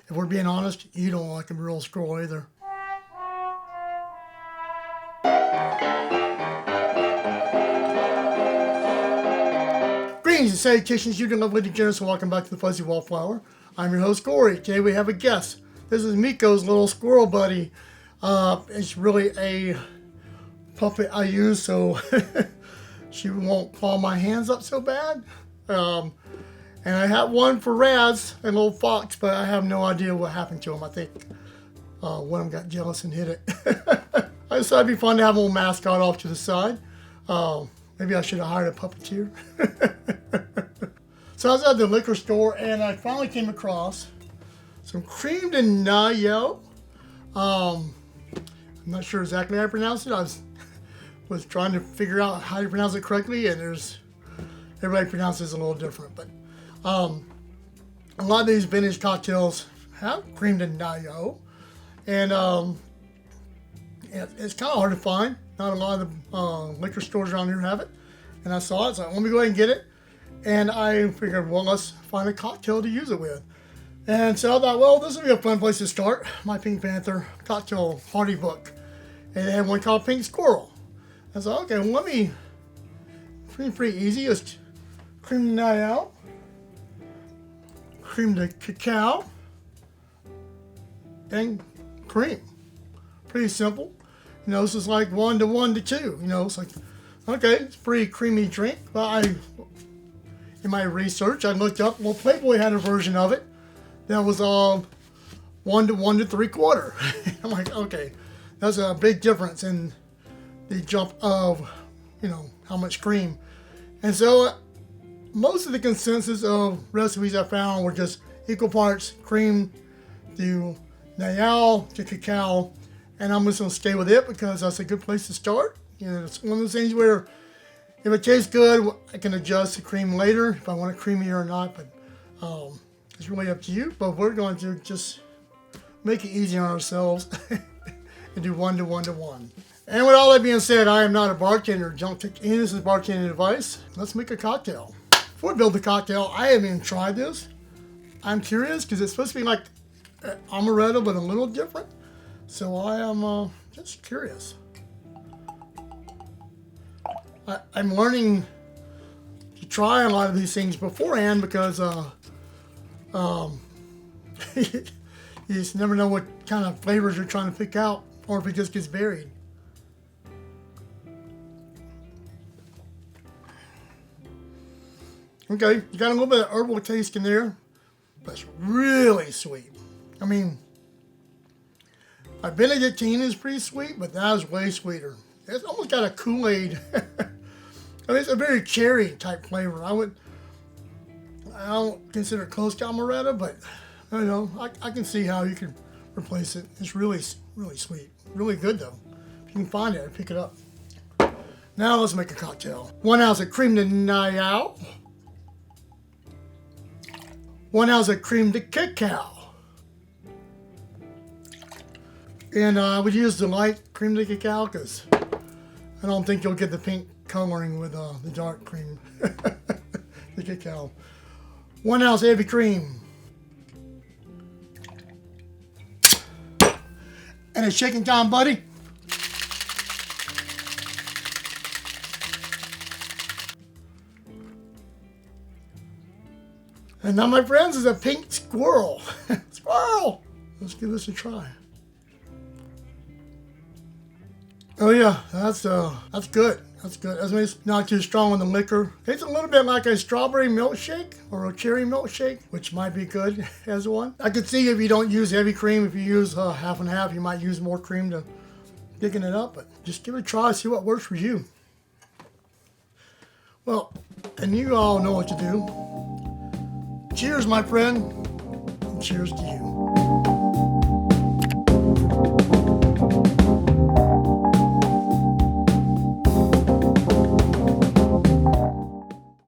if we're being honest, you don't like a real squirrel either. Greetings and salutations, you can lovely degenerates, and welcome back to the Fuzzy Wallflower. I'm your host, Corey. Today we have a guest. This is Miko's little squirrel buddy. It's really a puppet I use so she won't claw my hands up so bad. And I have one for Raz, a little fox, but I have no idea what happened to him. I think one of them got jealous and hit it. I decided it'd be fun to have a little mascot off to the side. Maybe I should have hired a puppeteer. So I was at the liquor store and I finally came across some Creme De Noyaux. I'm not sure exactly how I pronounce it. I was trying to figure out how to pronounce it correctly, and everybody pronounces it a little different. But a lot of these vintage cocktails have Creme De Noyaux, and it's kind of hard to find. Not a lot of the liquor stores around here have it, and I saw it, so let me go ahead and get it. And I figured, well, let's find a cocktail to use it with. And so I thought, well, this would be a fun place to start. My Pink Panther cocktail party book, and they had one called Pink Squirrel. I thought, okay, well, pretty easy. It's Creme De Noyaux, Creme de Cacao, and cream. Pretty simple. You know, this is like 1 to 1 to 2. You know, it's like, okay, it's a pretty creamy drink. But in my research, I looked up, well, Playboy had a version of it that was 1 to 1 to 3/4. I'm like, okay, that's a big difference in the jump of, you know, how much cream. And so most of the consensus of recipes I found were just equal parts Creme De Noyaux to cacao. And I'm just going to stay with it because that's a good place to start. You know, it's one of those things where if it tastes good, I can adjust the cream later if I want it creamier or not. But it's really up to you. But we're going to just make it easy on ourselves and do 1 to 1 to 1. And with all that being said, I am not a bartender. Don't take any of this as bartending advice. Let's make a cocktail. Before we build the cocktail, I haven't even tried this. I'm curious because it's supposed to be like amaretto, but a little different. So I am just curious. I'm learning to try a lot of these things beforehand because you just never know what kind of flavors you're trying to pick out, or if it just gets buried. Okay, you got a little bit of herbal taste in there, but it's really sweet. I mean, my Benedictine is pretty sweet, but that is way sweeter. It's almost got a Kool-Aid. I mean, it's a very cherry type flavor. I don't consider it close to amaretto, but I don't know. I can see how you could replace it. It's really, really sweet. Really good though. If you can find it, pick it up. Now let's make a cocktail. 1 ounce of Creme De Noyaux. 1 ounce of Creme De Cacao. And I would use the light Creme De Cacao because I don't think you'll get the pink coloring with the dark cream. The cacao. 1 ounce heavy cream. And it's shaking time, buddy. And now, my friends, is a pink squirrel. Squirrel! Let's give this a try. Oh yeah, that's good. That's good. I mean, it's not too strong on the liquor. It's a little bit like a strawberry milkshake or a cherry milkshake, which might be good as one. I could see if you don't use heavy cream, if you use half and half, you might use more cream to thicken it up. But just give it a try, see what works for you. Well, and you all know what to do. Cheers, my friend, and cheers to you.